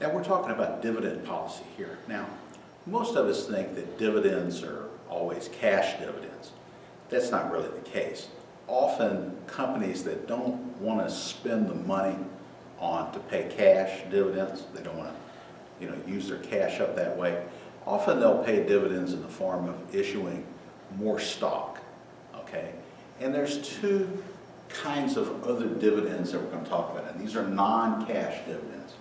Now we're talking about dividend policy here. Now, most of us think that dividends are always cash dividends. That's not really the case. Often companies that don't want to spend the money to pay cash dividends, they don't want to use their cash up that way, often they'll pay dividends in the form of issuing more stock, okay? And there's two kinds of other dividends that we're going to talk about, and these are non-cash dividends.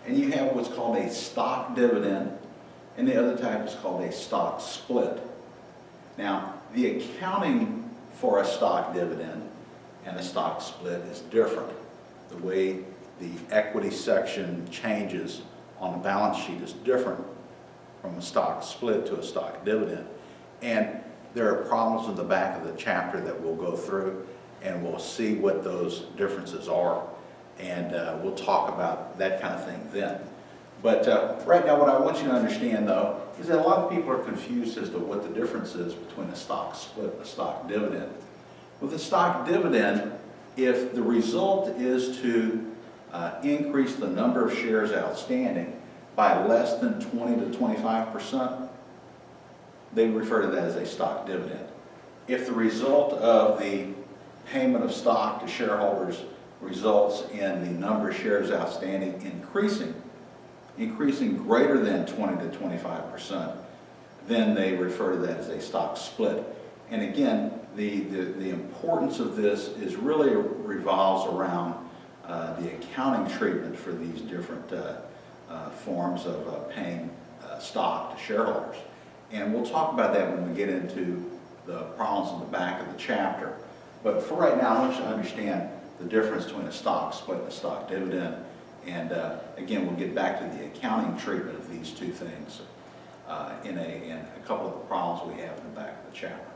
And you have what's called a stock dividend, and the other type is called a stock split. Now, the accounting for a stock dividend and a stock split is different. The way the equity section changes on the balance sheet is different from a stock split to a stock dividend. And there are problems in the back of the chapter that we'll go through, and we'll see what those differences are. And we'll talk about that kind of thing then. But right now what I want you to understand though is that a lot of people are confused as to what the difference is between a stock split and a stock dividend. With a stock dividend, if the result is to increase the number of shares outstanding by less than 20 to 25%, they refer to that as a stock dividend. If the result of the payment of stock to shareholders results in the number of shares outstanding increasing greater than 20 to 25%, then they refer to that as a stock split. And again, the importance of this is really revolves around the accounting treatment for these different forms of paying stock to shareholders. And we'll talk about that when we get into the problems in the back of the chapter. But for right now, I want you to understand the difference between a stock split and a stock dividend. And again, we'll get back to the accounting treatment of these two things in a couple of the problems we have in the back of the chapter.